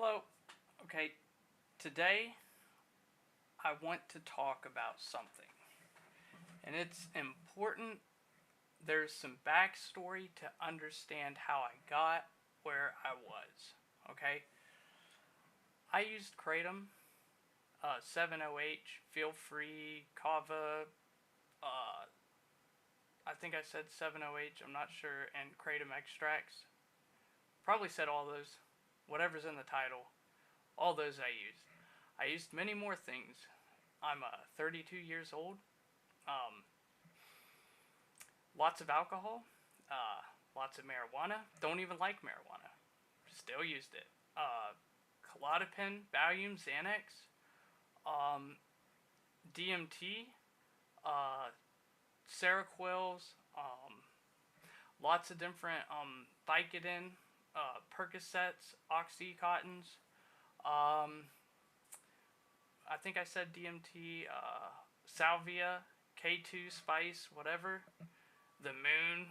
Hello. Okay, today I want to talk about something. And it's important. There's some backstory to understand how I got where I was. Okay? I used kratom, 7-OH, Feel Free, Kava, uh, I think I said 7-OH, I'm not sure, and kratom extracts. Probably said all those. Whatever's in the title. All those I used. I used many more things. I'm 32 years old. Um, Lots of alcohol. Lots of marijuana. Don't even like marijuana. Still used it. Klonopin, Valium, Xanax, um, DMT, uh, Seroquels, lots of different Vicodin, Percocets, Oxycontins. Um, I think I said DMT, Salvia, K2 Spice, whatever. The Moon,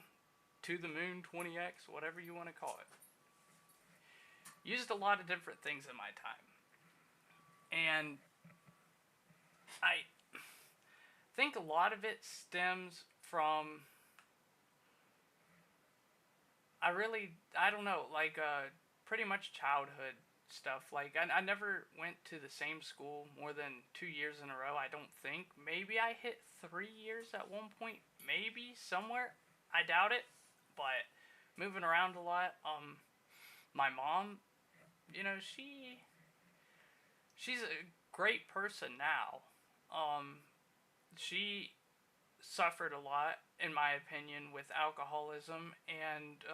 To the Moon 20X, whatever you want to call it. Used a lot of different things in my time. And I think a lot of it stems from, I don't know, pretty much childhood stuff. Like, I never went to the same school more than 2 years in a row, I don't think. Maybe I hit 3 years at one point, maybe, somewhere. I doubt it, but moving around a lot. My mom, she's a great person now. She suffered a lot, in my opinion, with alcoholism and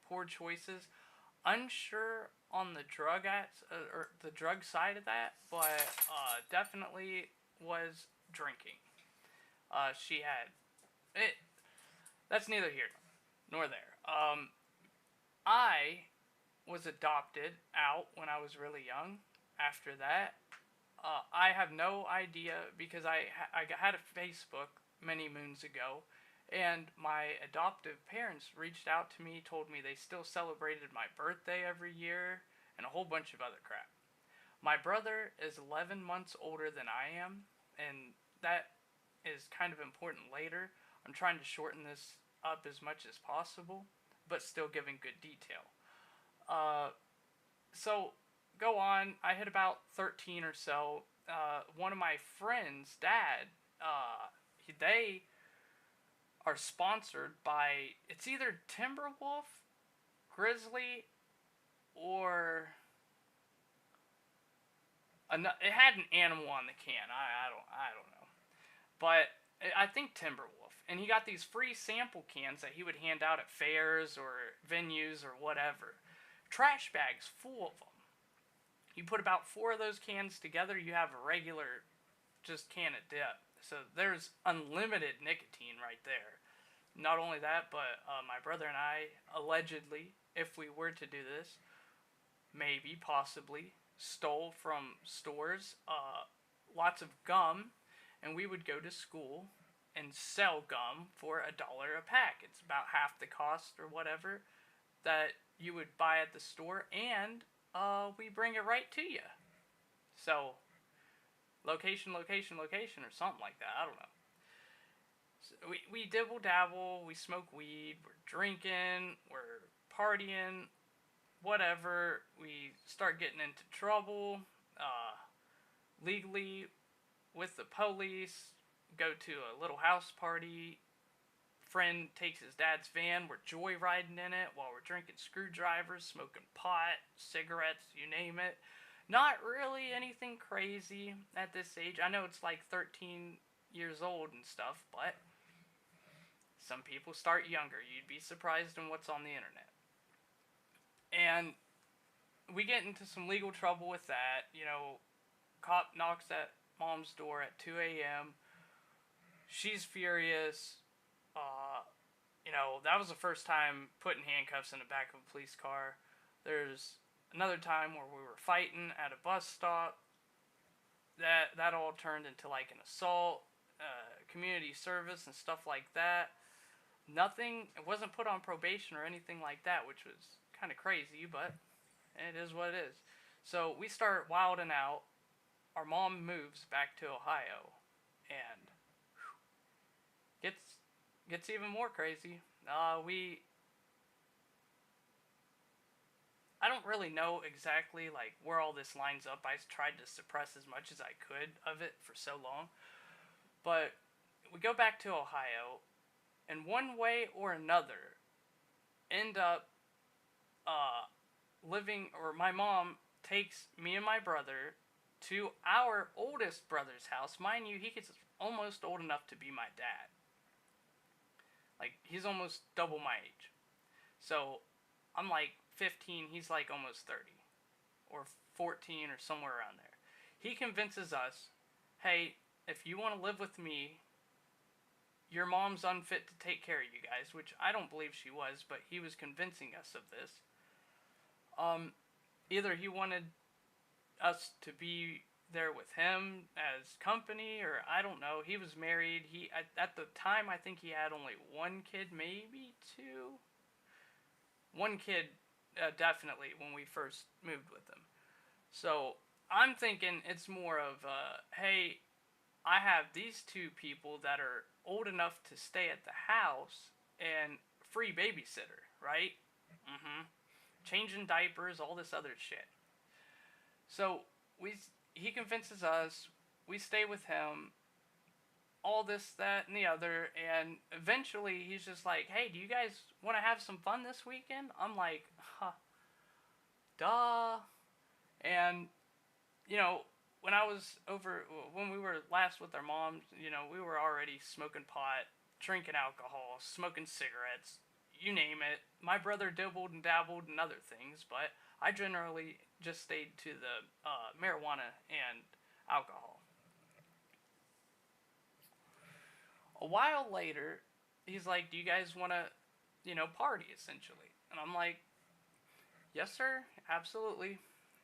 poor choices. Unsure on the or the drug side of that, but definitely was drinking. She had it. That's neither here nor there. I was adopted out when I was really young. After that, I have no idea because I had a Facebook many moons ago, and my adoptive parents reached out to me, told me they still celebrated my birthday every year, and a whole bunch of other crap. My brother is 11 months older than I am, and that is kind of important later. I'm trying to shorten this up as much as possible, but still giving good detail. Uh, so go on. I hit about 13 or so. One of my friends' dad, they are sponsored by, it's either Timberwolf, Grizzly, or it had an animal on the can. I don't know, but I think Timberwolf. And he got these free sample cans that he would hand out at fairs or venues or whatever. Trash bags full of them. You put about 4 of those cans together, you have a regular just can of dip. So there's unlimited nicotine right there. Not only that, but my brother and I, allegedly, if we were to do this, maybe, possibly, stole from stores lots of gum, and we would go to school and sell gum for $1 a pack. It's about half the cost or whatever that you would buy at the store, and we bring it right to you. So, location, location, location, or something like that. I don't know. So we dibble dabble, we smoke weed, we're drinking, we're partying, whatever. We start getting into trouble legally with the police. Go to a little house party. Friend takes his dad's van. We're joyriding in it while we're drinking screwdrivers, smoking pot, cigarettes, you name it. Not really anything crazy at this age. I know it's like 13 years old and stuff, but some people start younger. You'd be surprised in what's on the internet. And we get into some legal trouble with that. Cop knocks at mom's door at 2 a.m. She's furious. That was the first time putting handcuffs in the back of a police car. There's another time where we were fighting at a bus stop. That all turned into like an assault, community service and stuff like that. It wasn't put on probation or anything like that, which was kind of crazy, but It is what it is. So we start wilding out. Our mom moves back to Ohio, and gets gets even more crazy. We I don't really know exactly like where all this lines up. I tried to suppress as much as I could of it for so long, but we go back to Ohio, and one way or another, end up uh, living, or my mom takes me and my brother to our oldest brother's house. Mind you, he gets almost old enough to be my dad. Like, he's almost double my age. So, I'm like 15, he's like almost 30. Or 14, or somewhere around there. He convinces us, hey, if you want to live with me, your mom's unfit to take care of you guys, which I don't believe she was, but he was convincing us of this. Either he wanted us to be there with him as company, or I don't know. He was married. He at the time, I think he had only one kid, maybe two. One kid, definitely, when we first moved with him. So I'm thinking it's more of, hey, I have these two people that are old enough to stay at the house and free babysitter, right? Mm-hmm. Changing diapers, all this other shit. So we he convinces us, we stay with him, all this, that, and the other, and eventually he's just like, hey, do you guys want to have some fun this weekend? I'm like, huh, duh. And, you know, when we were last with our moms, we were already smoking pot, drinking alcohol, smoking cigarettes, you name it. My brother dibbled and dabbled in other things, but I generally just stayed to the marijuana and alcohol. A while later, he's like, do you guys want to, party, essentially? And I'm like, yes, sir, absolutely.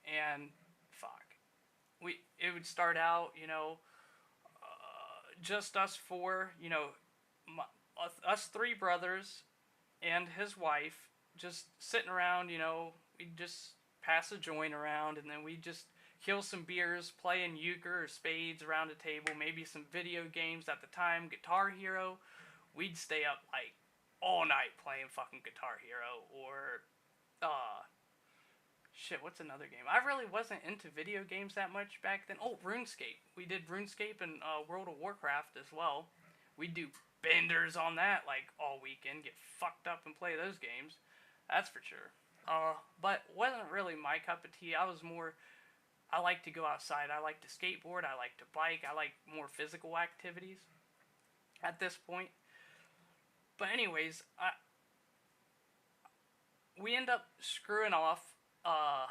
And fuck. It would start out, just us four, my, us three brothers and his wife just sitting around, we'd just pass a joint around, and then we'd just kill some beers, playing euchre or spades around a table, maybe some video games at the time, Guitar Hero. We'd stay up like all night playing fucking Guitar Hero, or shit, what's another game? I really wasn't into video games that much back then. Oh, RuneScape. We did RuneScape and World of Warcraft as well. We'd do benders on that like all weekend, get fucked up and play those games. That's for sure. But wasn't really my cup of tea. I like to go outside. I like to skateboard. I like to bike. I like more physical activities at this point. But anyways, we end up screwing off a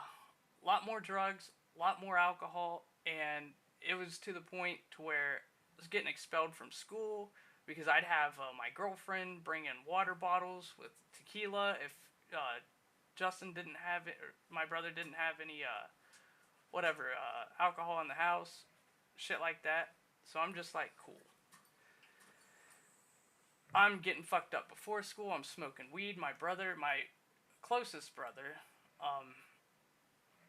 lot more drugs, a lot more alcohol, and it was to the point to where I was getting expelled from school because I'd have my girlfriend bring in water bottles with tequila if Justin didn't have it, or my brother didn't have any alcohol in the house, shit like that. So I'm just like, cool. I'm getting fucked up before school. I'm smoking weed. My closest brother,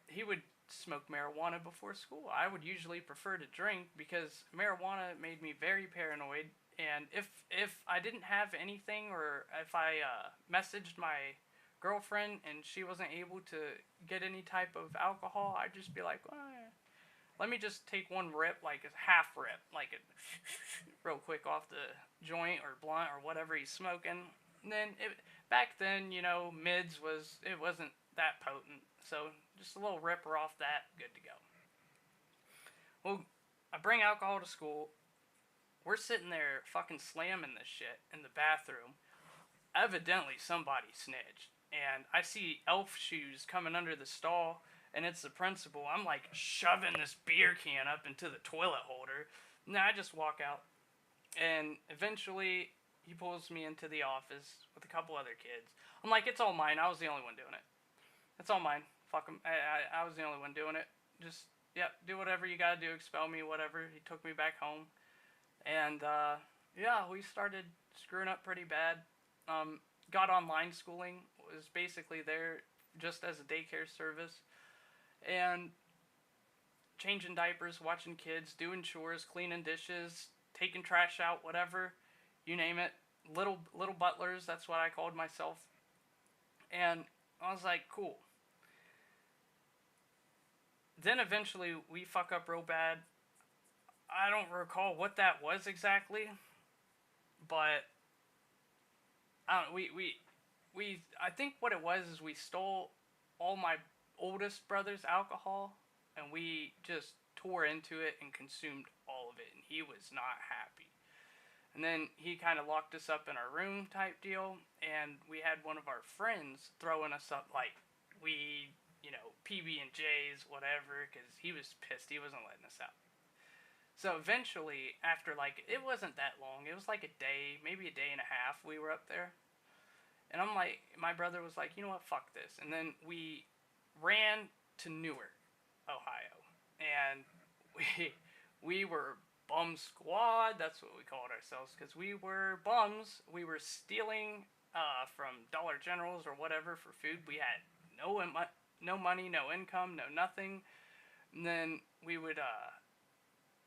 he would smoke marijuana before school. I would usually prefer to drink because marijuana made me very paranoid. And if I didn't have anything, or if I messaged my girlfriend and she wasn't able to get any type of alcohol, I'd just be like, let me just take one rip, like a half rip, like a real quick off the joint or blunt or whatever he's smoking. And then back then, mids it wasn't that potent, so just a little ripper off that, good to go. Well, I bring alcohol to school. We're sitting there fucking slamming this shit in the bathroom. Evidently somebody snitched. And I see elf shoes coming under the stall, and it's the principal. I'm like shoving this beer can up into the toilet holder. And I just walk out. And eventually he pulls me into the office with a couple other kids. I'm like, it's all mine. I was the only one doing it. It's all mine. Fuck him. I was the only one doing it. Just, do whatever you gotta do. Expel me, whatever. He took me back home. And, we started screwing up pretty bad. Got online schooling. Was basically there just as a daycare service. And changing diapers, watching kids, doing chores, cleaning dishes, taking trash out, whatever, you name it. Little butlers, that's what I called myself. And I was like, cool. Then eventually we fuck up real bad. I don't recall what that was exactly, but I don't. We. I think what it was is we stole all my oldest brother's alcohol, and we just tore into it and consumed all of it, and he was not happy. And then he kind of locked us up in our room type deal, and we had one of our friends throwing us up like weed, PB and J's, whatever, because he was pissed. He wasn't letting us out. So eventually, after it wasn't that long. It was like a day, maybe a day and a half. We were up there, and I'm like, my brother was like, you know what, fuck this. And then we ran to Newark, Ohio, and we were bum squad. That's what we called ourselves because we were bums. We were stealing from Dollar Generals or whatever for food. We had no money, no income, no nothing. And then we would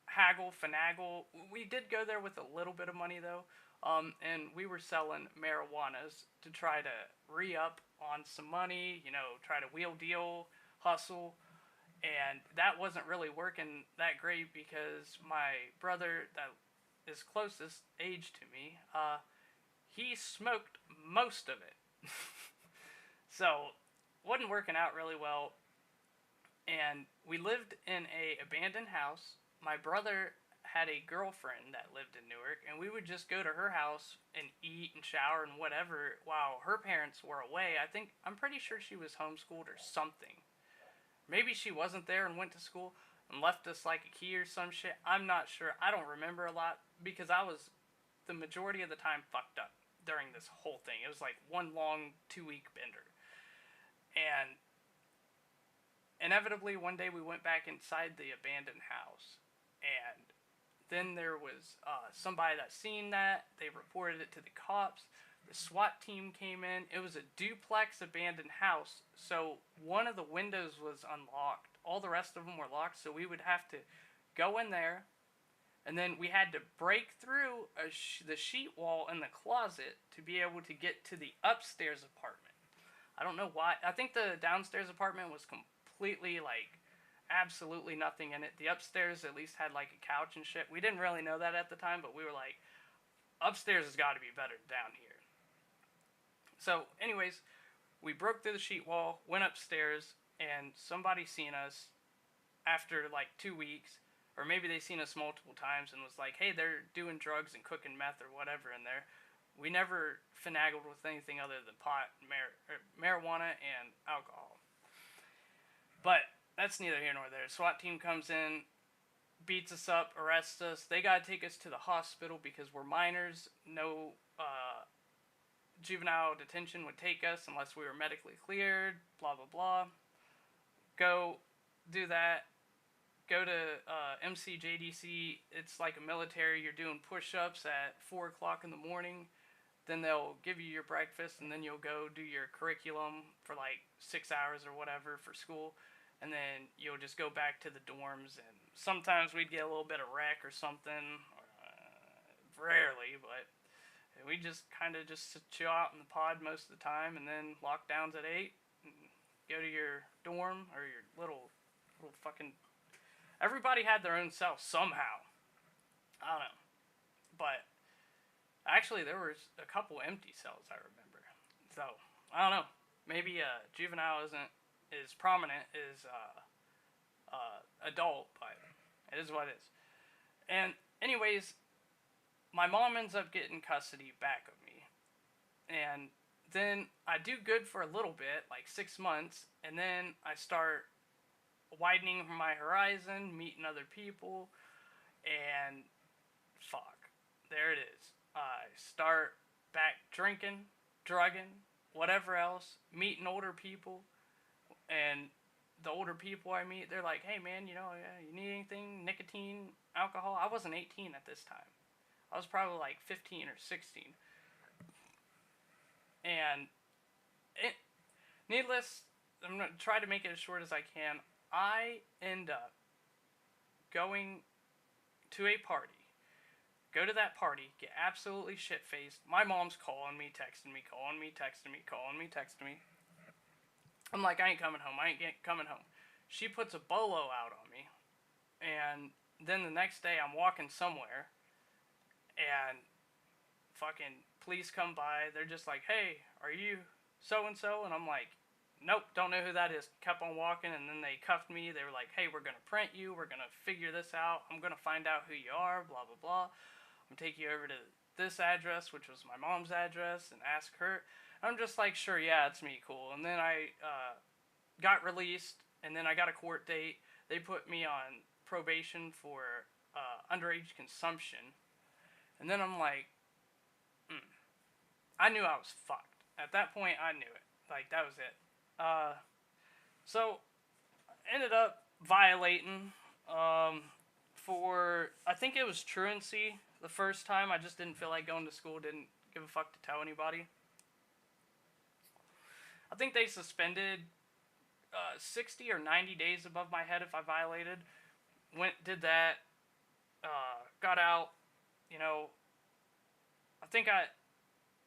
haggle, finagle. We did go there with a little bit of money though. And we were selling marijuanas to try to re-up on some money, try to wheel deal, hustle. And that wasn't really working that great because my brother that is closest age to me, he smoked most of it. So, wasn't working out really well. And we lived in a abandoned house. My brother had a girlfriend that lived in Newark, and we would just go to her house and eat and shower and whatever while her parents were away. I'm pretty sure she was homeschooled or something. Maybe she wasn't there and went to school and left us like a key or some shit. I'm not sure. I don't remember a lot because I was the majority of the time fucked up during this whole thing. It was like one long 2-week bender. And inevitably one day we went back inside the abandoned house, and then there was somebody that seen that. They reported it to the cops. The SWAT team came in. It was a duplex abandoned house, so one of the windows was unlocked. All the rest of them were locked, so we would have to go in there, and then we had to break through the sheet wall in the closet to be able to get to the upstairs apartment. I don't know why. I think the downstairs apartment was completely, absolutely nothing in it. The upstairs at least had, a couch and shit. We didn't really know that at the time, but we were like, upstairs has got to be better than down here. So, anyways, we broke through the sheet wall, went upstairs, and somebody seen us after, 2 weeks, or maybe they seen us multiple times and was like, hey, they're doing drugs and cooking meth or whatever in there. We never finagled with anything other than pot, marijuana, and alcohol. But that's neither here nor there. SWAT team comes in, beats us up, arrests us. They gotta take us to the hospital because we're minors. No juvenile detention would take us unless we were medically cleared. Blah blah blah. Go do that. Go to MCJDC. It's like a military. You're doing push-ups at 4 o'clock in the morning. Then they'll give you your breakfast, and then you'll go do your curriculum for 6 hours or whatever for school. And then you'll just go back to the dorms, and sometimes we'd get a little bit of rec or something. Rarely, but we just kind of just chill out in the pod most of the time, and then lockdowns at 8, and go to your dorm or your little fucking... Everybody had their own cell somehow. I don't know. But actually, there was a couple empty cells, I remember. So, I don't know. Maybe juvenile isn't as prominent as adult, but it is what it is. And anyways, my mom ends up getting custody back of me. And then I do good for a little bit, 6 months, and then I start widening my horizon, meeting other people, and fuck, there it is. I start back drinking, drugging, whatever else, meeting older people, and the older people I meet, they're like, hey man, you need anything, nicotine, alcohol? I wasn't 18 at this time. I was probably 15 or 16. And needless I'm going to try to make it as short as I can. I end up going to a party, go to that party, get absolutely shit-faced. My mom's calling me, texting me, calling me, texting me, calling me, texting me. I'm like, I ain't coming home. I ain't coming home. She puts a bolo out on me. And then the next day I'm walking somewhere and fucking police come by. They're just like, hey, are you so-and-so? And I'm like, nope, don't know who that is. Kept on walking, and then they cuffed me. They were like, hey, we're going to print you. We're going to figure this out. I'm going to find out who you are, blah, blah, blah. I'm going to take you over to this address, which was my mom's address, and ask her. And I'm just like, sure, yeah, it's me, cool. And then I got released, and then I got a court date. They put me on probation for underage consumption. And then I'm like, I knew I was fucked. At that point, I knew it. Like, that was it. So, ended up violating for, I think it was truancy the first time. I just didn't feel like going to school, didn't give a fuck to tell anybody. I think they suspended 60 or 90 days above my head if I violated. Did that, got out, you know. I think I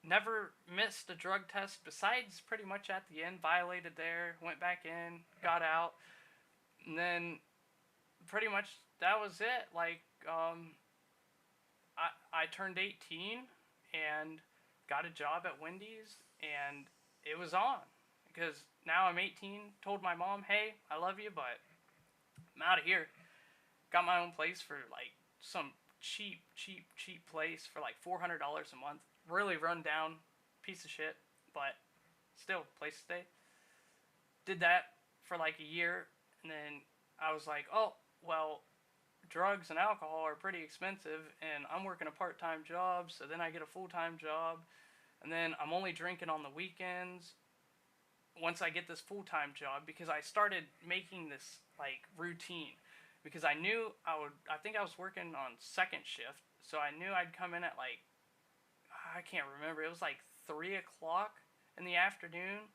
never missed a drug test besides pretty much at the end. Violated there, went back in, got out, and then pretty much that was it. Like, I turned 18 and got a job at Wendy's, and it was on. Because now I'm 18, told my mom, hey, I love you, but I'm out of here. Got my own place for like some cheap place for like $400 a month. Really run down piece of shit, but still, place to stay. Did that for like a year, and then I was like, oh, well, drugs and alcohol are pretty expensive, and I'm working a part-time job, so then I get a full-time job, and then I'm only drinking on the weekends once I get this full-time job, because I started making this like routine, because I knew I think I was working on second shift, so I knew I'd come in at like, I can't remember, it was like 3 o'clock in the afternoon,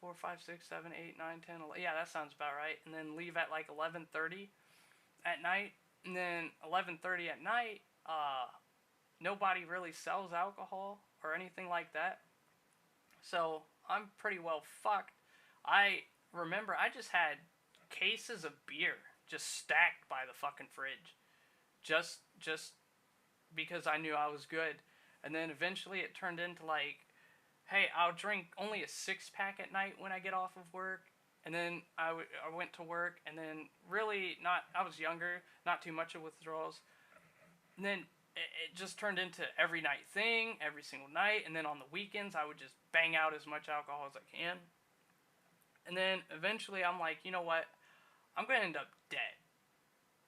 4, 5, 6, 7, 8, 9, 10, 11, yeah, that sounds about right, and then leave at like 11:30 at night, and then 11:30 at night, nobody really sells alcohol or anything like that, so I'm pretty well fucked. I remember I just had cases of beer just stacked by the fucking fridge, just because I knew I was good. And then eventually it turned into like, hey, I'll drink only a 6-pack at night when I get off of work. And then I went to work, and then really not, I was younger, not too much of withdrawals. And then it just turned into every night thing, every single night. And then on the weekends, I would just bang out as much alcohol as I can. And then eventually I'm like, you know what? I'm going to end up dead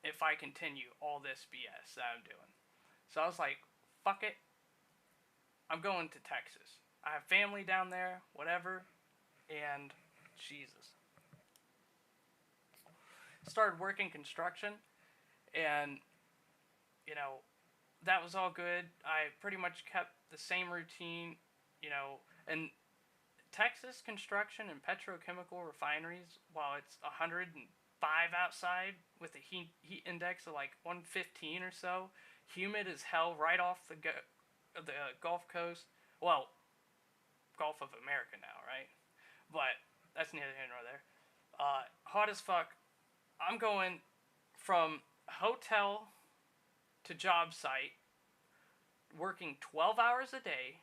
if I continue all this BS that I'm doing. So I was like, fuck it. I'm going to Texas. I have family down there, whatever. And Jesus. Started working construction, and, you know, that was all good. I pretty much kept the same routine, you know, and Texas construction and petrochemical refineries, while it's 105 outside with a heat index of like 115 or so, humid as hell right off the Gulf Coast. Well, Gulf of America now, right? But that's neither here nor there. Hot as fuck. I'm going from hotel to job site, working 12 hours a day,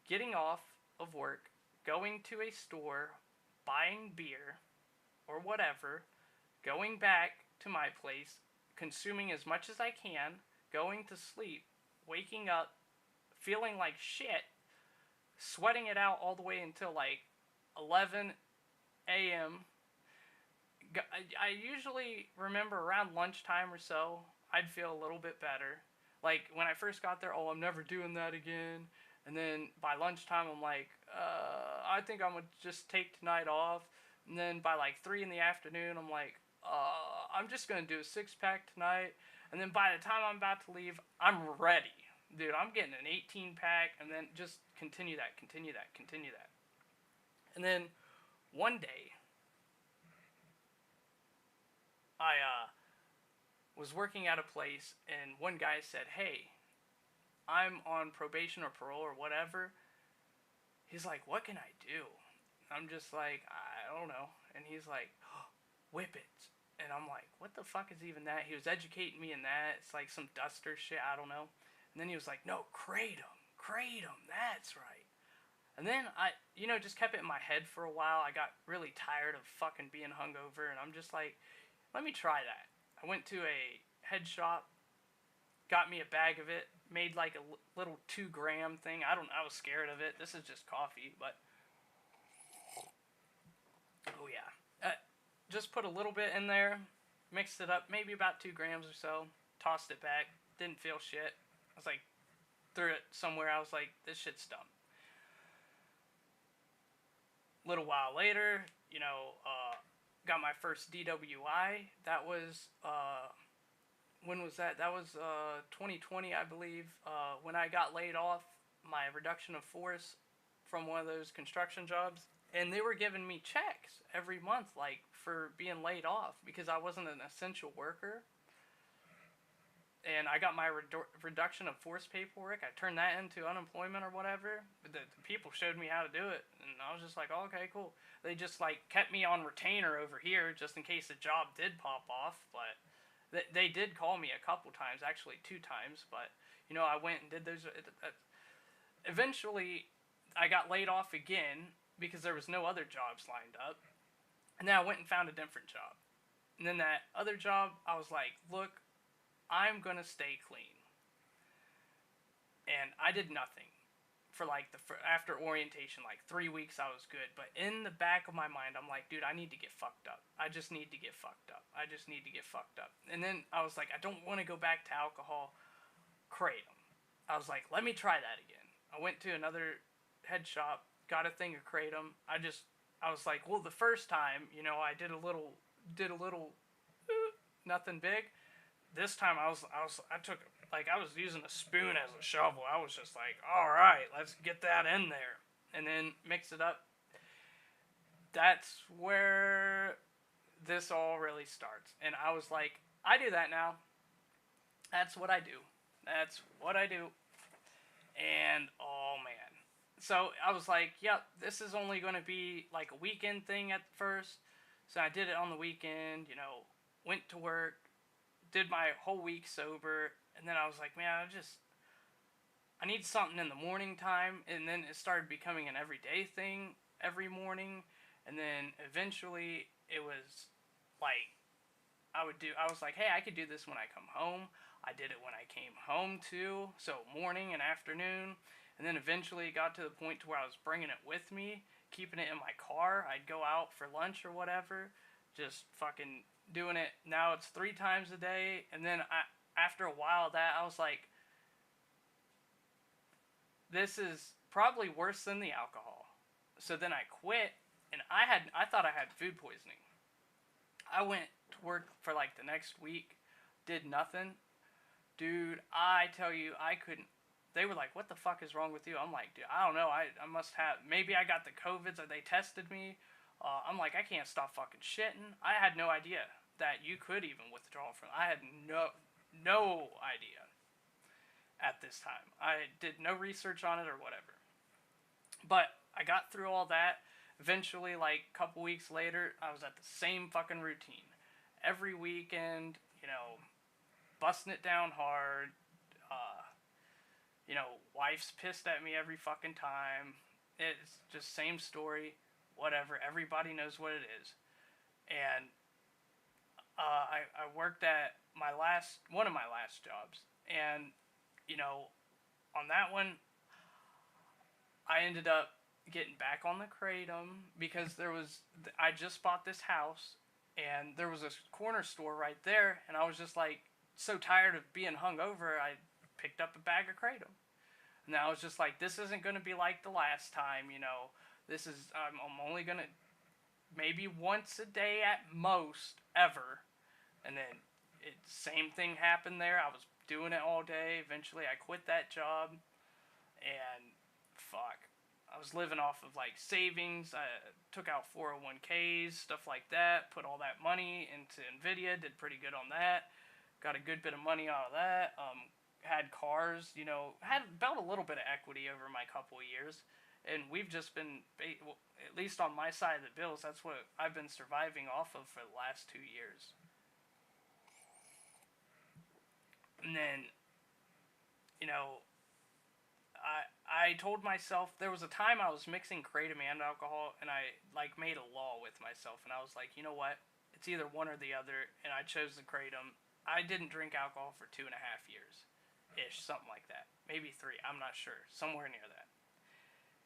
getting off of work, going to a store, buying beer or whatever, going back to my place, consuming as much as I can, going to sleep, waking up, feeling like shit, sweating it out all the way until like 11 a.m. I usually remember around lunchtime or so, I'd feel a little bit better. Like, when I first got there, oh, I'm never doing that again. And then by lunchtime, I'm like, I think I'm going to just take tonight off. And then by like 3 in the afternoon, I'm like, I'm just going to do a 6-pack tonight. And then by the time I'm about to leave, I'm ready. Dude, I'm getting an 18-pack, and then just continue that. And then one day, I was working at a place, and one guy said, "Hey, I'm on probation or parole or whatever." He's like, "What can I do?" I'm just like, "I don't know." And he's like, oh, "Whip it." And I'm like, "What the fuck is even that?" He was educating me in that. It's like some duster shit, I don't know. And then he was like, "No, kratom. Kratom, that's right." And then I, just kept it in my head for a while. I got really tired of fucking being hungover, and I'm just like, let me try that. I went to a head shop, got me a bag of it, made like a little 2-gram thing. I was scared of it. This is just coffee, but oh yeah. Just put a little bit in there, mixed it up, maybe about 2 grams or so, tossed it back, didn't feel shit. I was like, threw it somewhere. I was like, this shit's dumb. Little while later, got my first DWI. That was, when was that? That was 2020, I believe. When I got laid off, my reduction of force from one of those construction jobs. And they were giving me checks every month, like, for being laid off because I wasn't an essential worker. And I got my reduction of force paperwork. I turned that into unemployment or whatever. The people showed me how to do it, and I was just like, oh, okay, cool. They just like kept me on retainer over here just in case the job did pop off. But they did call me a couple times, actually 2 times. But I went and did those. Eventually, I got laid off again because there was no other jobs lined up, and then I went and found a different job. And then that other job, I was like, look, I'm gonna stay clean. And I did nothing for like after orientation, like 3 weeks I was good. But in the back of my mind, I'm like, dude, I need to get fucked up. I just need to get fucked up. I just need to get fucked up. And then I was like, I don't want to go back to alcohol. Kratom. I was like, let me try that again. I went to another head shop, got a thing of kratom. I was like, well, the first time, I did a little, nothing big. This time I took, like, I was using a spoon as a shovel. I was just like, all right, let's get that in there. And then mix it up. That's where this all really starts. And I was like, I do that now. That's what I do. That's what I do. And, oh, man. So I was like, yep, this is only going to be like a weekend thing at first. So I did it on the weekend, went to work, did my whole week sober, and then I was like, man, I need something in the morning time, and then it started becoming an everyday thing every morning, and then eventually it was like, I was like, hey, I could do this when I come home. I did it when I came home too, so morning and afternoon, and then eventually it got to the point to where I was bringing it with me, keeping it in my car. I'd go out for lunch or whatever, just fucking doing it. Now it's 3 times a day, and then after a while that I was like, this is probably worse than the alcohol. So then I quit, and I thought I had food poisoning. I went to work for like the next week, did nothing. Dude, I tell you, I couldn't. They were like, what the fuck is wrong with you? I'm like, dude, I don't know. I must have, maybe I got the COVID, or they tested me. I'm like, I can't stop fucking shitting. I had no idea that you could even withdraw from. I had no idea at this time. I did no research on it or whatever. But I got through all that. Eventually, like a couple weeks later, I was at the same fucking routine. Every weekend, busting it down hard. Wife's pissed at me every fucking time. It's just same story. Whatever. Everybody knows what it is. And I worked at one of my last jobs, and on that one, I ended up getting back on the kratom because I just bought this house, and there was a corner store right there, and I was just like so tired of being hungover, I picked up a bag of kratom. And I was just like, this isn't going to be like the last time, this is, I'm only going to, maybe once a day at most, ever. And then same thing happened there. I was doing it all day. Eventually I quit that job, and fuck, I was living off of like savings. I took out 401ks, stuff like that. Put all that money into Nvidia. Did pretty good on that. Got a good bit of money out of that. Had cars. You know, had built a little bit of equity over my couple of years, and we've just been, at least on my side of the bills, that's what I've been surviving off of for the last 2 years. And then, you know, I told myself, there was a time I was mixing kratom and alcohol, and I like made a law with myself, and I was like, you know what, it's either one or the other, and I chose the kratom. I didn't drink alcohol for 2.5 years ish, something like that, maybe 3, I'm not sure, somewhere near that.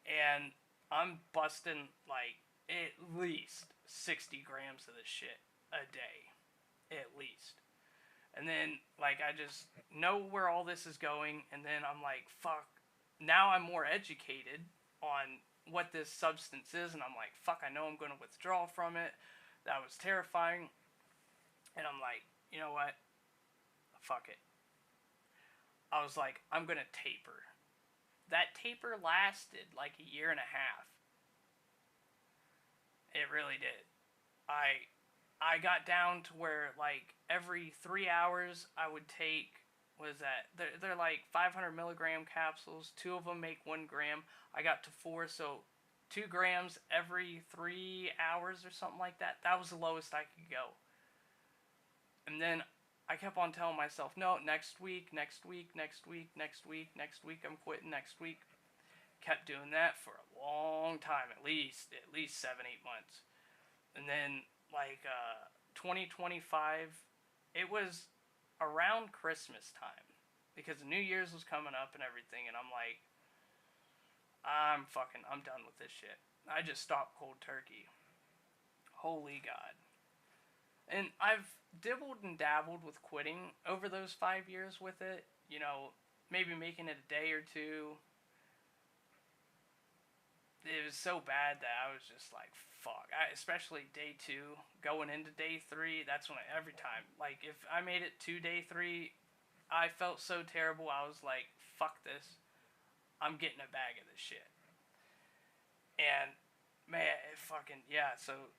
And I'm busting like at least 60 grams of this shit a day, at least. And then like I just know where all this is going, and then I'm like, fuck, now I'm more educated on what this substance is, and I'm like, fuck, I know I'm going to withdraw from it. That was terrifying. And I'm like, you know what? Fuck it. I was like, I'm going to taper. That taper lasted like a year and a half. It really did. I got down to where like every 3 hours I would take, what is that? They're like 500 milligram capsules. 2 of them make 1 gram. I got to 4, so 2 grams every 3 hours or something like that. That was the lowest I could go. And then I kept on telling myself, no, next week, next week, next week, next week, next week, I'm quitting next week. Kept doing that for a long time, at least 7-8 months. And then like 2025, it was around Christmas time, because New Year's was coming up and everything, and I'm like, I'm done with this shit. I just stopped cold turkey. Holy God. And I've dibbled and dabbled with quitting over those 5 years with it, you know, maybe making it a day or two. It was so bad that I was just like, fuck. Especially day 2, going into day 3, that's when every time, like, if I made it to day 3, I felt so terrible. I was like, fuck this. I'm getting a bag of this shit. And, man, it fucking, yeah, so,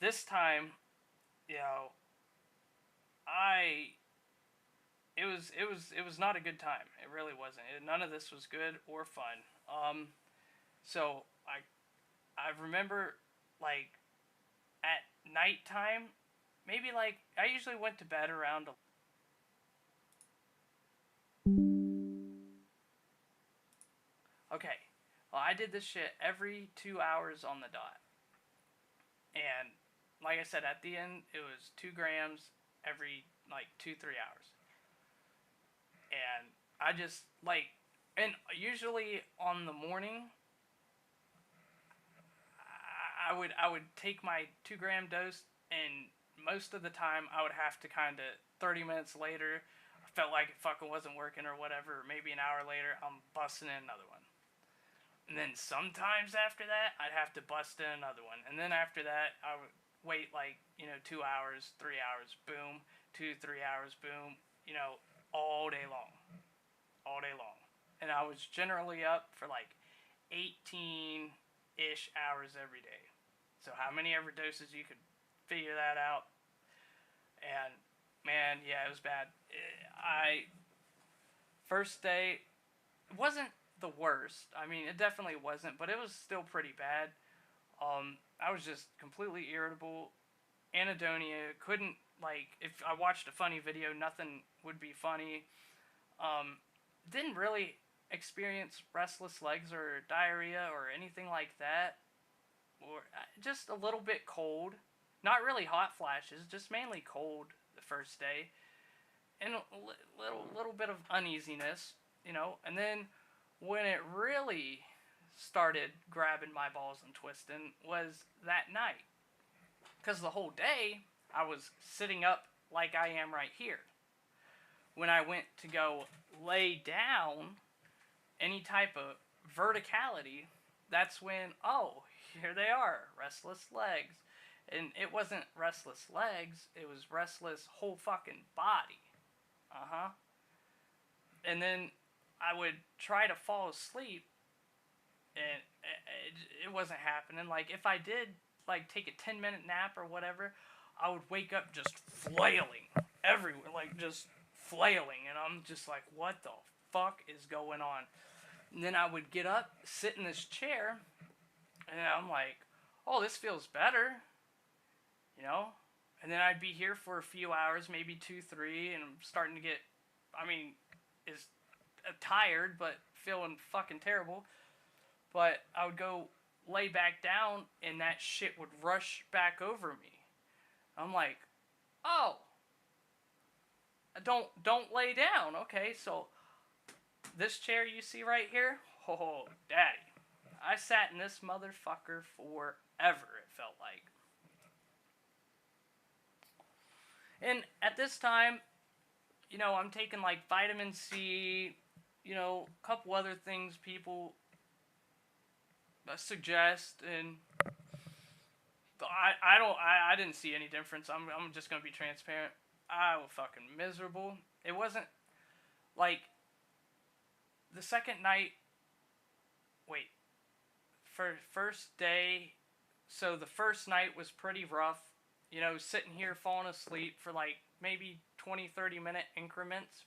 this time, you know, it was not a good time. It really wasn't. None of this was good or fun. So I remember, like, at nighttime, maybe, like, I usually went to bed around. Okay, well, I did this shit every 2 hours on the dot. And, like I said, at the end, it was 2 grams every, like, 2-3 hours. And I just, like, and usually on the morning, I would take my 2 gram dose, and most of the time I would have to kind of 30 minutes later, I felt like it fucking wasn't working or whatever, or maybe an hour later, I'm busting in another one. And then sometimes after that, I'd have to bust in another one. And then after that, I would wait like, 2 hours, 3 hours, boom, 2-3 hours, boom, all day long. All day long. And I was generally up for like 18-ish hours every day. So how many ever doses you could figure that out. And man, yeah, it was bad. First day, it wasn't the worst. I mean, it definitely wasn't, but it was still pretty bad. I was just completely irritable. Anhedonia, couldn't, like, if I watched a funny video, nothing would be funny. Didn't really experience restless legs or diarrhea or anything like that. Or just a little bit cold. Not really hot flashes, just mainly cold the first day. And a little bit of uneasiness, and then when it really started grabbing my balls and twisting was that night. Because the whole day, I was sitting up like I am right here. When I went to go lay down, any type of verticality, that's when, oh, here they are, restless legs. And it wasn't restless legs, it was restless whole fucking body. And then I would try to fall asleep, and it wasn't happening. Like, if I did, like, take a 10-minute nap or whatever, I would wake up just flailing everywhere, like, just flailing, and I'm just like, what the fuck is going on? And then I would get up, sit in this chair, and I'm like, oh, this feels better, you know? And then I'd be here for a few hours, maybe 2, 3, and I'm starting to get, I mean, is tired, but feeling fucking terrible. But I would go lay back down, and that shit would rush back over me. I'm like, oh, don't lay down. Okay, so this chair you see right here, oh, daddy, I sat in this motherfucker forever, it felt like. And at this time, you know, I'm taking like vitamin C, you know, a couple other things people suggest, and I didn't see any difference. I'm just gonna be transparent. I was fucking miserable. It wasn't like the second night. Wait, for first day. So the first night was pretty rough. You know, sitting here falling asleep for like maybe 20-30 minute increments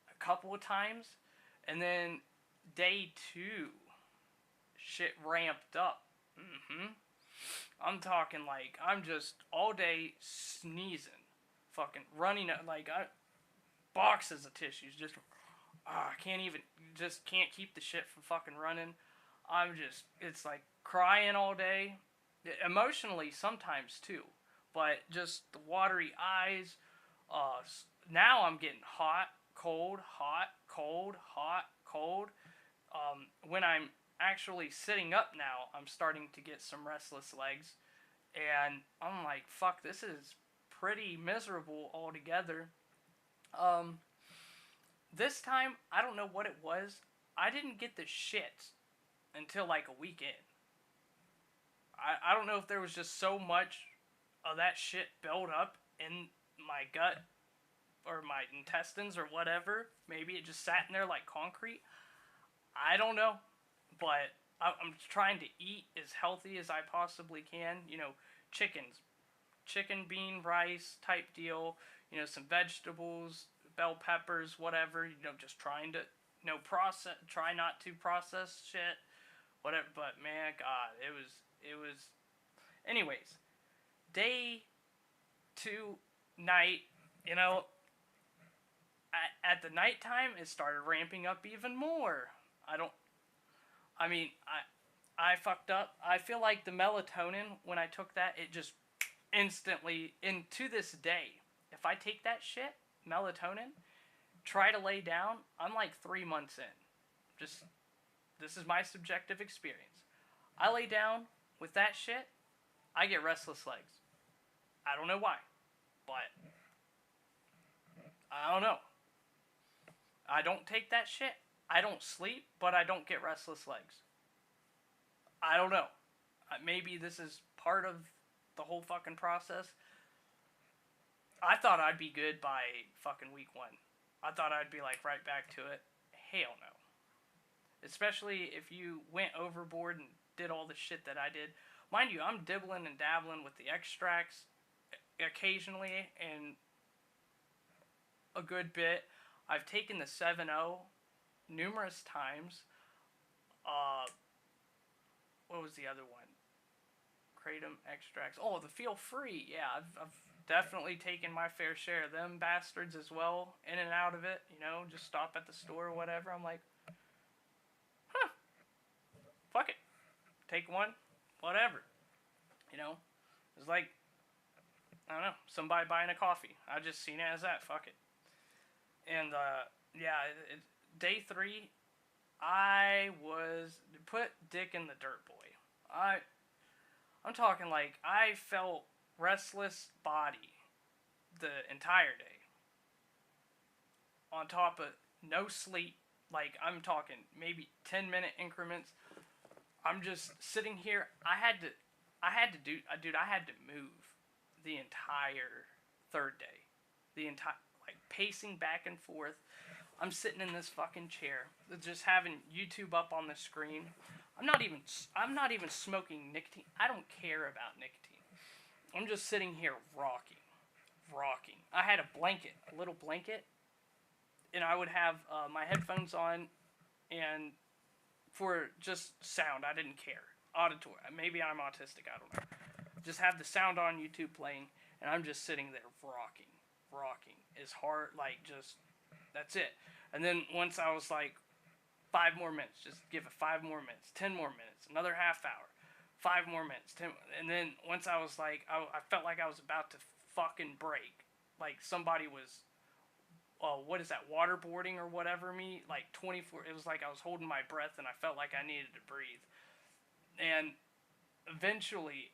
a couple of times. And then day 2, shit ramped up. I'm talking like I'm just all day sneezing, fucking running, like boxes of tissues, just I can't keep the shit from fucking running. It's like crying all day, emotionally sometimes too, but just the watery eyes. Now I'm getting hot, cold, hot, cold, hot, cold. When I'm actually sitting up now, I'm starting to get some restless legs, and I'm like, fuck, this is pretty miserable altogether. This time, I don't know what it was. I didn't get the shits until like a week in. I don't know if there was just so much of that shit built up in my gut or my intestines or whatever. Maybe it just sat in there like concrete. I don't know. But I'm trying to eat as healthy as I possibly can. You know, chicken, bean, rice type deal. You know, some vegetables, bell peppers, whatever. You know, just trying to, you know, try not to process shit, whatever. But man, God, it was. Anyways, day 2 night, you know, at the nighttime, it started ramping up even more. I fucked up. I feel like the melatonin, when I took that, it just instantly, and to this day, if I take that shit, melatonin, try to lay down, I'm like 3 months in. This is my subjective experience. I lay down with that shit, I get restless legs. I don't know why, but I don't know. I don't take that shit. I don't sleep, but I don't get restless legs. I don't know. Maybe this is part of the whole fucking process. I thought I'd be good by fucking week 1. I thought I'd be like right back to it. Hell no. Especially if you went overboard and did all the shit that I did. Mind you, I'm dibbling and dabbling with the extracts occasionally and a good bit. I've taken the 7-0 numerous times. What was the other one? Kratom extracts. Oh, the Feel Free. Yeah, I've definitely taken my fair share of them bastards as well, in and out of it. You know, just stop at the store or whatever. I'm like, fuck it. Take one, whatever. You know, it's like, I don't know, somebody buying a coffee. I just seen it as that. Fuck it. And yeah, day 3, I was put dick in the dirt, boy. I'm talking like I felt restless body the entire day. On top of no sleep, like I'm talking maybe 10-minute increments. I'm just sitting here. I had to move the entire 3rd day. The entire, like, pacing back and forth. I'm sitting in this fucking chair, just having YouTube up on the screen. I'm not even smoking nicotine. I don't care about nicotine. I'm just sitting here rocking. I had a little blanket, and I would have my headphones on, and for just sound, I didn't care. Auditory, maybe I'm autistic, I don't know. Just have the sound on YouTube playing, and I'm just sitting there rocking as hard, like, just, that's it. And then once I was like, 5 more minutes, just give it 5 more minutes, 10 more minutes, another half hour, 5 more minutes, 10, and then once I was like, I felt like I was about to fucking break. Like somebody was, what is that, waterboarding or whatever me, like 24, it was like I was holding my breath and I felt like I needed to breathe. And eventually,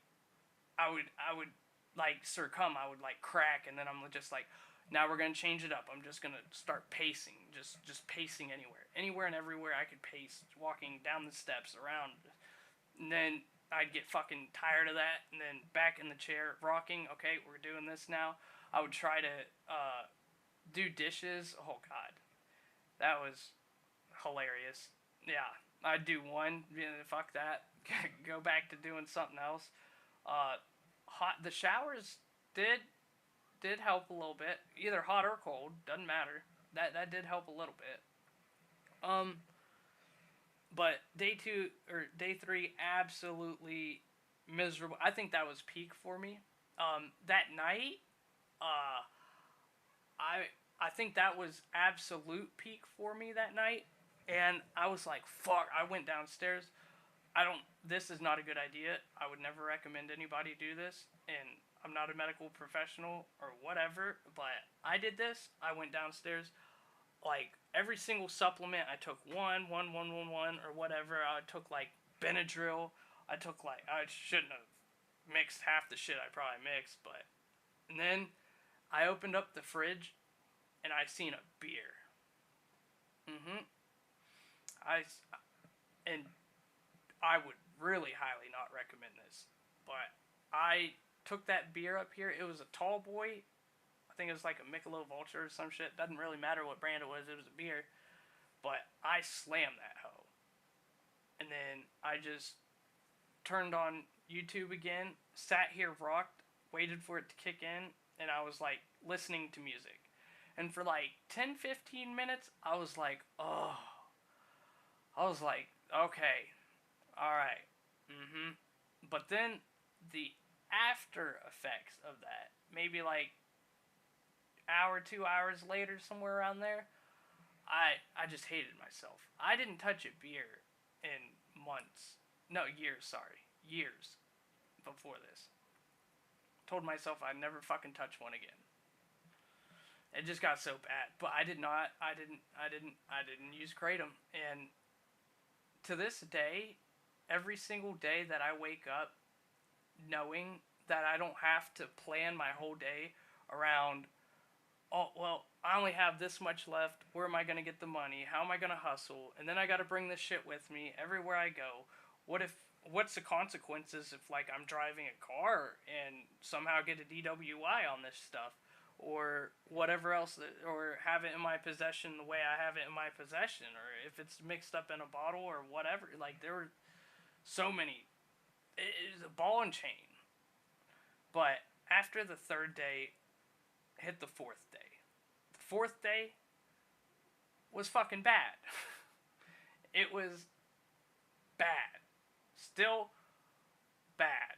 I would like succumb, I would like crack, and then I'm just like, now we're gonna change it up. I'm just gonna start pacing, just pacing anywhere and everywhere I could pace, walking down the steps, around, and then I'd get fucking tired of that, and then back in the chair, rocking. Okay, we're doing this now. I would try to do dishes. Oh god, that was hilarious. Yeah, I'd do one. Fuck that. Go back to doing something else. The showers did help a little bit, either hot or cold, doesn't matter. That did help a little bit. But day 3, absolutely miserable. I think that was peak for me. That night, I think that was absolute peak for me that night, and I was like, fuck. I went downstairs. This is not a good idea. I would never recommend anybody do this, and I'm not a medical professional or whatever, but I did this. I went downstairs, like, every single supplement, I took one, or whatever. I took, like, Benadryl. I shouldn't have mixed half the shit I probably mixed, but, and then I opened up the fridge, and I seen a beer. I would really highly not recommend this, but I took that beer up here. It was a tall boy. I think it was like a Michelob Ultra or some shit. Doesn't really matter what brand it was a beer. But I slammed that hoe. And then I just turned on YouTube again, sat here, rocked, waited for it to kick in, and I was like listening to music. And for like 10-15 minutes, I was like, oh. I was like, okay, alright, But then the after effects of that, maybe like hour, 2 hours later, somewhere around there, I just hated myself. I didn't touch a beer in months. No, years, sorry. Years before this. Told myself I'd never fucking touch one again. It just got so bad. But I didn't use kratom. And to this day, every single day that I wake up knowing that I don't have to plan my whole day around, oh, well, I only have this much left. Where am I going to get the money? How am I going to hustle? And then I got to bring this shit with me everywhere I go. What's the consequences if, like, I'm driving a car and somehow get a DWI on this stuff? Or whatever else, or have it in my possession the way I have it in my possession, or if it's mixed up in a bottle or whatever. Like, there were so many. It is a ball and chain. But after the 3rd day, hit the 4th day. The 4th day was fucking bad. It was bad. Still bad.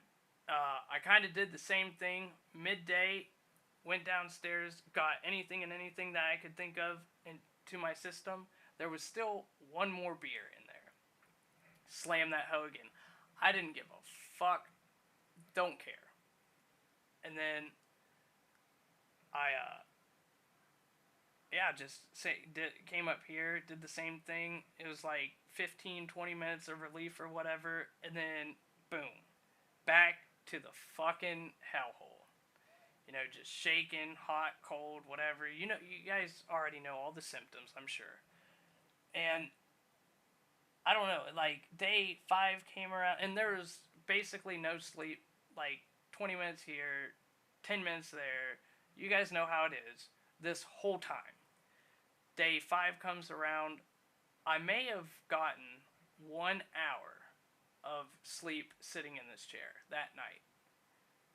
I kind of did the same thing midday. Went downstairs, got anything that I could think of into my system. There was still one more beer in there. Slam that hoe again. I didn't give a fuck. Don't care. And then I came up here, did the same thing. It was like 15-20 minutes of relief or whatever, and then boom, back to the fucking hellhole. You know, just shaking, hot, cold, whatever. You know, you guys already know all the symptoms, I'm sure. And I don't know, like, day 5 came around, and there was basically no sleep, like, 20 minutes here, 10 minutes there. You guys know how it is, this whole time. Day 5 comes around. I may have gotten 1 hour of sleep sitting in this chair that night.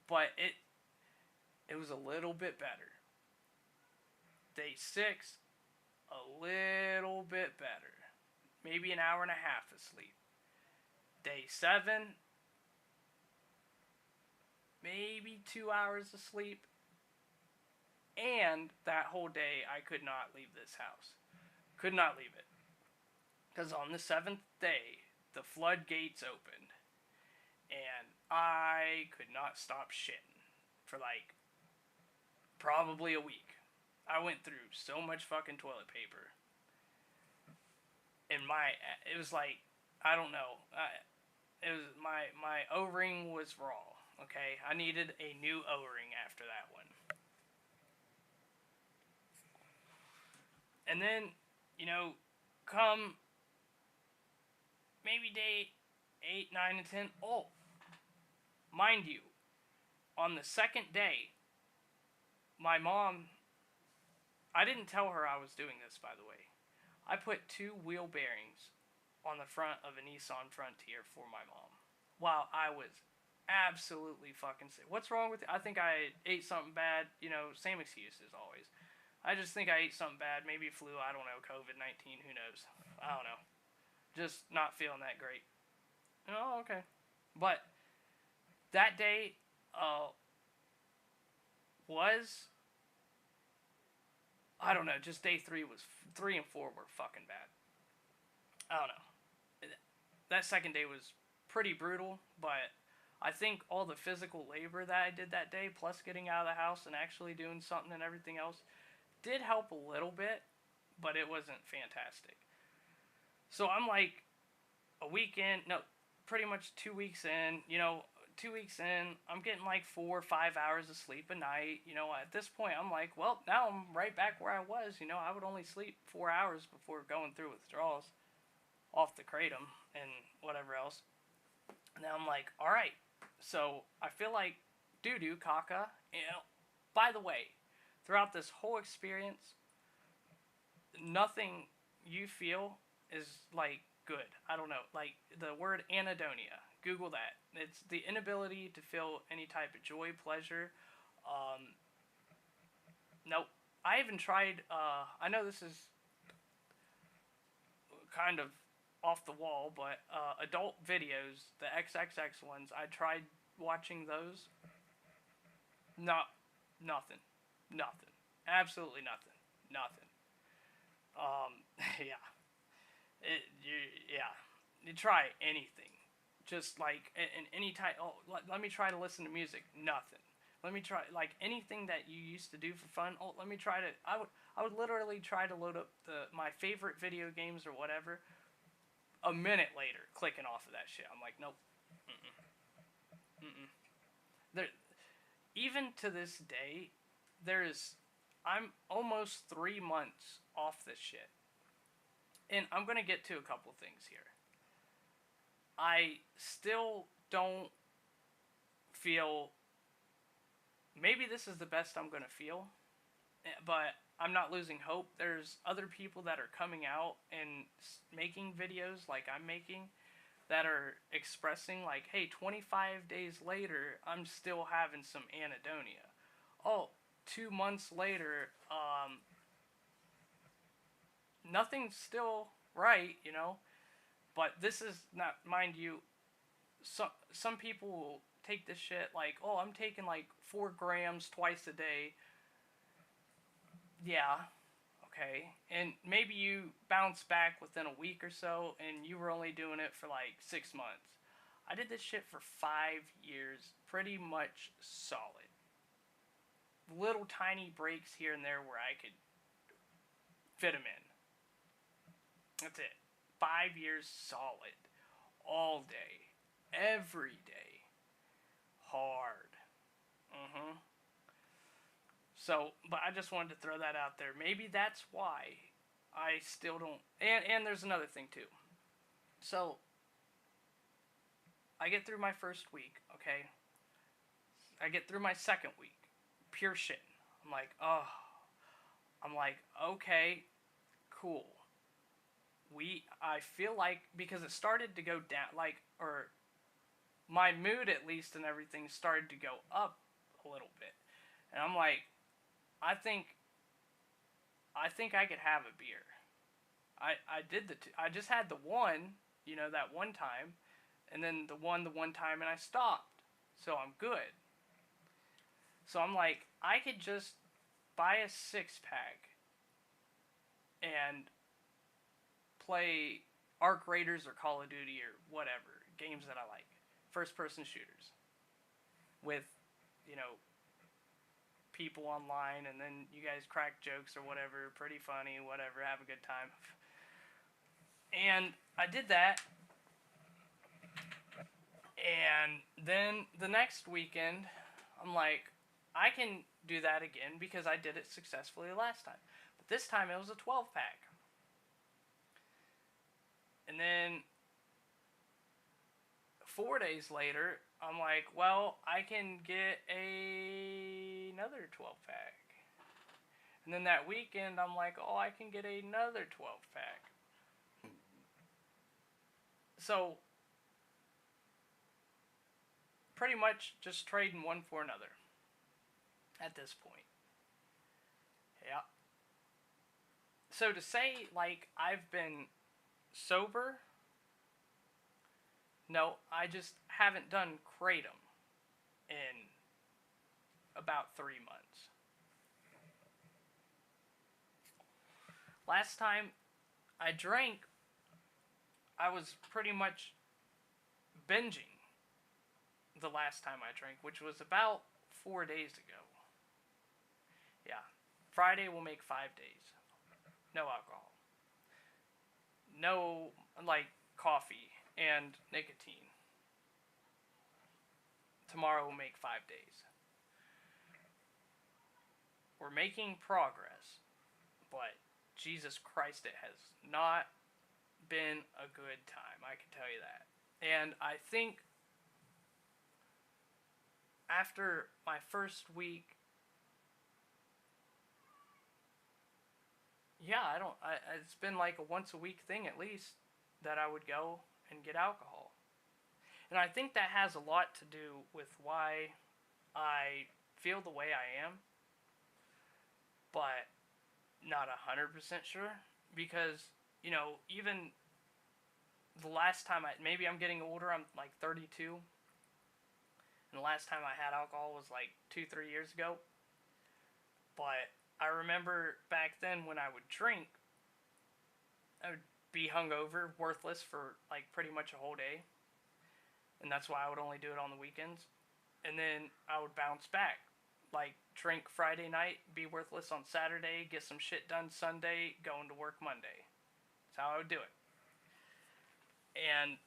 But it was a little bit better. Day 6, a little bit better. Maybe an hour and a half of sleep. Day 7, maybe 2 hours of sleep. And that whole day, I could not leave this house. Could not leave it. Because on the 7th day, the floodgates opened. And I could not stop shitting for like probably a week. I went through so much fucking toilet paper. And it was like, I don't know. It was my O-ring was raw. Okay, I needed a new O-ring after that one. And then, come maybe day 8, 9, and 10. Oh, mind you, on the second day, my mom, I didn't tell her I was doing this, by the way. I put 2 wheel bearings on the front of a Nissan Frontier for my mom while I was absolutely fucking sick. What's wrong with it? I think I ate something bad. Same excuses always. I just think I ate something bad. Maybe flu. I don't know. COVID-19. Who knows? I don't know. Just not feeling that great. Oh, okay. But that day was, I don't know, just day 3 and 4 were fucking bad. I don't know. That second day was pretty brutal, but I think all the physical labor that I did that day, plus getting out of the house and actually doing something and everything else, did help a little bit, but it wasn't fantastic. So I'm like pretty much 2 weeks in, 2 weeks in, I'm getting like 4 or 5 hours of sleep a night. At this point, I'm like, well, now I'm right back where I was. I would only sleep 4 hours before going through withdrawals off the kratom and whatever else. And now I'm like, all right. So I feel like doo-doo, caca. By the way, throughout this whole experience, nothing you feel is like good. I don't know. Like the word anhedonia. Google that. It's the inability to feel any type of joy, pleasure. Nope. I even tried, I know this is kind of off the wall, but adult videos, the XXX ones, I tried watching those. Nothing. Absolutely nothing. Yeah. You try anything. Just like, in any type, let me try to listen to music. Nothing. Let me try, like, anything that you used to do for fun. Let me try to, I would literally try to load up my favorite video games or whatever. A minute later, clicking off of that shit. I'm like, nope. There, even to this day, I'm almost 3 months off this shit. And I'm going to get to a couple things here. I still don't feel, maybe this is the best I'm going to feel, but I'm not losing hope. There's other people that are coming out and making videos like I'm making that are expressing like, hey, 25 days later, I'm still having some anhedonia. 2 months later, nothing's still right, but this is not, mind you, some people will take this shit like, I'm taking like 4 grams twice a day. Yeah, okay. And maybe you bounce back within a week or so, and you were only doing it for like 6 months. I did this shit for 5 years, pretty much solid. Little tiny breaks here and there where I could fit them in. That's it. 5 years solid. All day. Every day. Hard. So, but I just wanted to throw that out there. Maybe that's why I still don't... And there's another thing, too. So, I get through my first week, okay? I get through my second week. Pure shit. I'm like, okay. cool. I feel like, because it started to go down, like, or my mood at least and everything started to go up a little bit. And I'm like, I think I could have a beer. I did I just had the one, that one time, and then the one time, and I stopped. So I'm good. So I'm like, I could just buy a 6-pack and play Arc Raiders or Call of Duty or whatever, games that I like. First person shooters. With, people online, and then you guys crack jokes or whatever, pretty funny, whatever, have a good time. And I did that, and then the next weekend, I'm like, I can do that again because I did it successfully last time. But this time it was a 12-pack. And then 4 days later, I'm like, well, I can get another 12-pack. And then that weekend, I'm like, oh, I can get another 12-pack. So, pretty much just trading one for another at this point. Yeah. So to say, like, I've been sober, no, I just haven't done kratom in about 3 months. Last time I drank, I was pretty much binging the last time I drank, which was about 4 days ago. Yeah. Friday will make 5 days. No alcohol. No, like, coffee and nicotine. Tomorrow will make 5 days. We're making progress, but Jesus Christ, it has not been a good time, I can tell you that. And I think after my first week, yeah, it's been like a once a week thing at least that I would go and get alcohol. And I think that has a lot to do with why I feel the way I am, but not 100% sure, because, even the last time maybe I'm getting older, I'm like 32, and the last time I had alcohol was like 2-3 years ago, but I remember back then when I would drink, I would be hungover, worthless for like pretty much a whole day, and that's why I would only do it on the weekends, and then I would bounce back, like drink Friday night, be worthless on Saturday, get some shit done Sunday, going to work Monday. That's how I would do it. And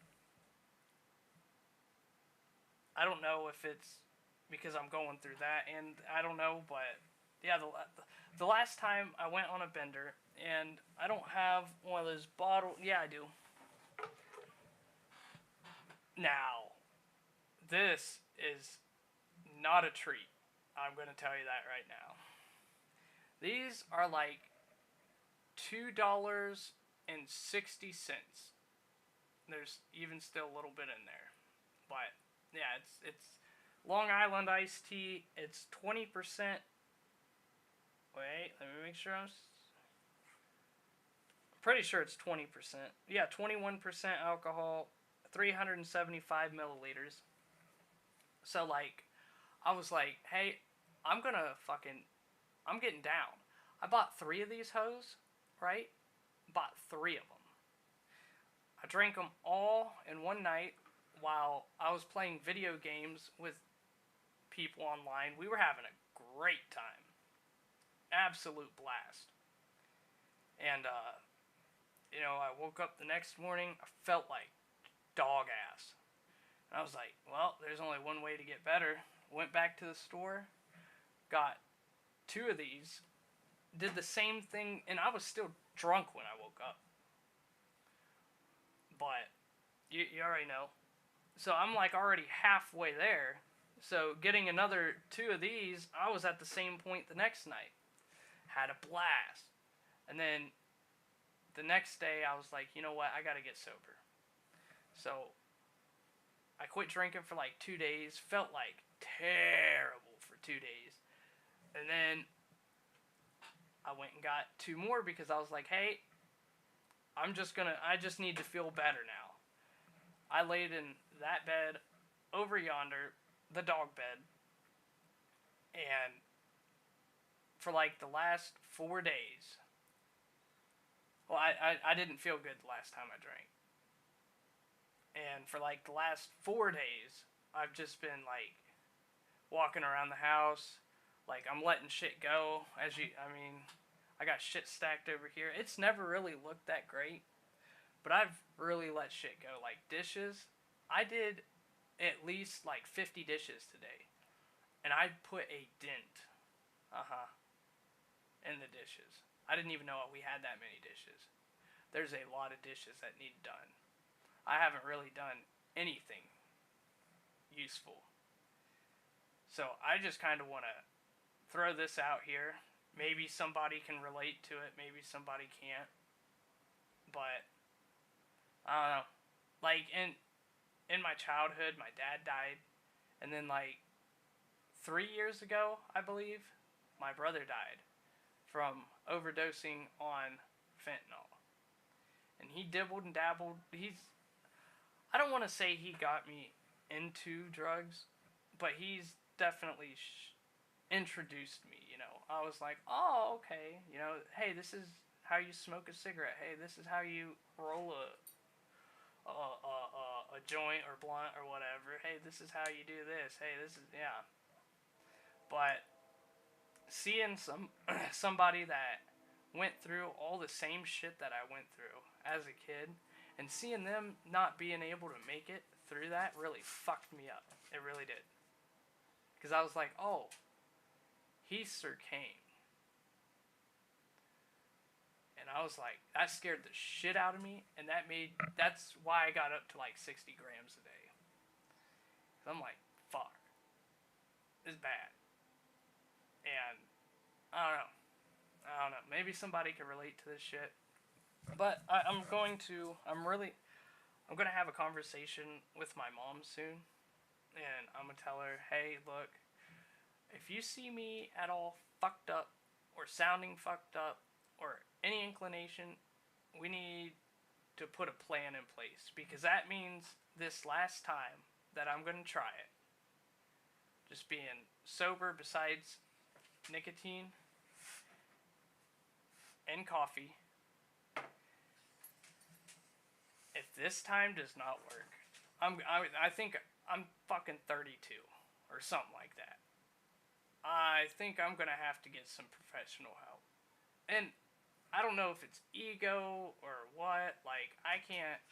I don't know if it's because I'm going through that, and I don't know, but yeah, the last time I went on a bender, and I don't have one of those bottles. Yeah, I do. Now, this is not a treat. I'm going to tell you that right now. These are like $2.60. There's even still a little bit in there. But, yeah, it's Long Island iced tea. It's 20%. Wait, let me make sure I'm pretty sure it's 20%. Yeah, 21% alcohol, 375 milliliters. So, like, I was like, hey, I'm getting down. I bought 3 of these hoes, right? Bought 3 of them. I drank them all in one night while I was playing video games with people online. We were having a great time. Absolute blast. And, I woke up the next morning, I felt like dog ass. And I was like, well, there's only one way to get better. Went back to the store, got 2 of these, did the same thing, and I was still drunk when I woke up. But, you already know. So I'm like already halfway there. So getting another 2 of these, I was at the same point the next night. Had a blast. And then the next day I was like, you know what, I gotta get sober. So I quit drinking for like 2 days. Felt like terrible for 2 days. And then I went and got two more because I was like, hey, I just need to feel better now. I laid in that bed over yonder, the dog bed, and for like the last 4 days, well, I didn't feel good the last time I drank. And for like the last 4 days, I've just been like walking around the house, like I'm letting shit go. I got shit stacked over here. It's never really looked that great, but I've really let shit go. Like dishes, I did at least like 50 dishes today, and I put a dent, in the dishes. I didn't even know we had that many dishes. There's a lot of dishes that need done. I haven't really done anything useful. So I just kind of want to throw this out here. Maybe somebody can relate to it. Maybe somebody can't. But I don't know. Like in my childhood, my dad died, and then like 3 years ago, I believe, my brother died from overdosing on fentanyl. And he dibbled and dabbled. I don't want to say he got me into drugs, but he's definitely introduced me, you know. I was like, oh, okay, you know, hey, this is how you smoke a cigarette. Hey, this is how you roll a joint or blunt or whatever. Hey, this is how you do this. Hey, this is, yeah. But seeing somebody that went through all the same shit that I went through as a kid, and seeing them not being able to make it through that really fucked me up. It really did. Because I was like, oh, he's Sir Kane. And I was like, that scared the shit out of me, and that's why I got up to like 60 grams a day. Cause I'm like, fuck, it's bad. And I don't know, maybe somebody can relate to this shit. But I'm going to have a conversation with my mom soon, and I'm gonna tell her, hey, look, if you see me at all fucked up, or sounding fucked up, or any inclination, we need to put a plan in place, because that means this last time that I'm gonna try it, just being sober besides nicotine and coffee. If this time does not work, I think I'm fucking 32 or something like that. I think I'm gonna have to get some professional help. And I don't know if it's ego or what. Like, I can't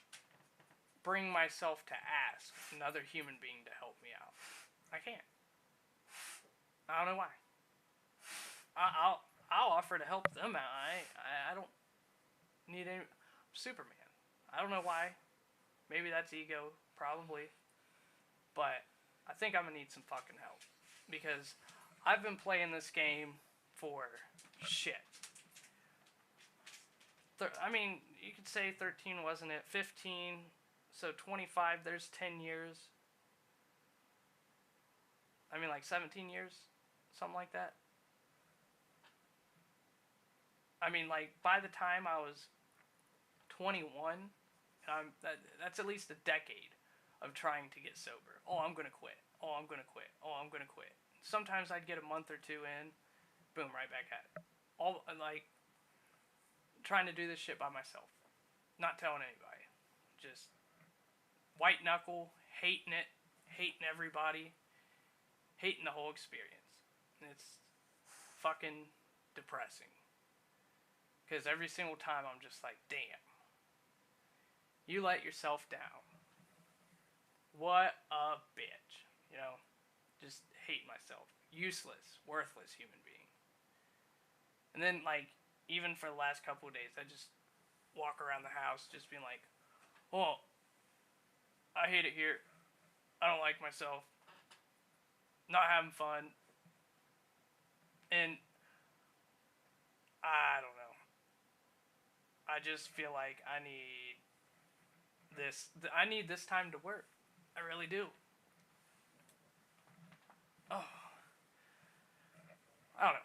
bring myself to ask another human being to help me out. I can't. I don't know why. I'll offer to help them out. I don't need any. Superman. I don't know why. Maybe that's ego, probably. But I think I'm gonna need some fucking help, because I've been playing this game for shit. You could say 13, wasn't it? 15, so 25, there's 10 years. Like 17 years? Something like that. Like, by the time I was 21, that's at least a decade of trying to get sober. Oh, I'm gonna quit. Oh, I'm gonna quit. Oh, I'm gonna quit. Sometimes I'd get a month or two in, boom, right back at it. All, like, trying to do this shit by myself. Not telling anybody. Just white knuckle, hating it, hating everybody, hating the whole experience. And it's fucking depressing. Because every single time I'm just like, damn. You let yourself down. What a bitch. You know? Just hate myself. Useless, worthless human being. And then, like, even for the last couple of days, I just walk around the house just being like, oh, I hate it here. I don't like myself. Not having fun. And I don't know. I just feel like I need this time to work. I really do. Oh, I don't know.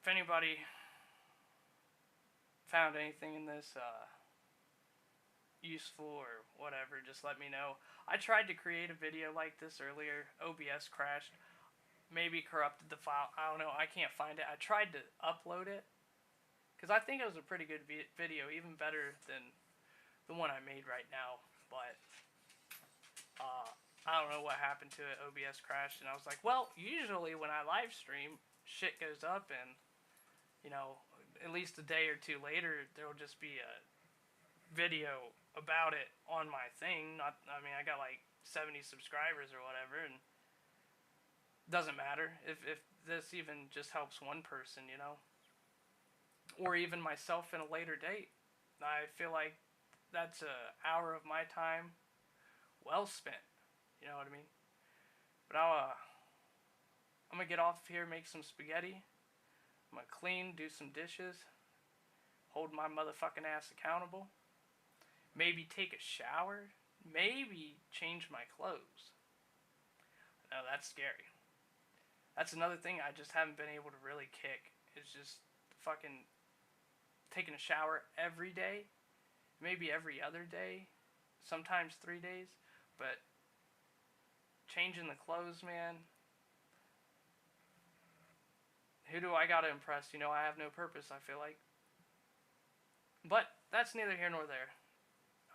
If anybody found anything in this useful or whatever, just let me know. I tried to create a video like this earlier. OBS crashed. Maybe corrupted the file. I don't know. I can't find it. I tried to upload it because I think it was a pretty good video, even better than the one I made right now. But I don't know what happened to it. OBS crashed, and I was like, well, usually when I live stream, shit goes up, and you know, at least a day or two later, there'll just be a video about it on my thing. I mean, I got like 70 subscribers or whatever, and doesn't matter if this even just helps one person, you know, or even myself in a later date. I feel like that's an hour of my time well spent. You know what I mean? But I'm gonna get off here, make some spaghetti. I'm gonna clean, do some dishes, hold my motherfucking ass accountable. Maybe take a shower. Maybe change my clothes. No, that's scary. That's another thing I just haven't been able to really kick. It's just fucking taking a shower every day. Maybe every other day. Sometimes 3 days. But changing the clothes, man. Who do I gotta impress? You know, I have no purpose, I feel like. But that's neither here nor there.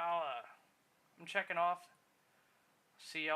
I'm checking off. See y'all.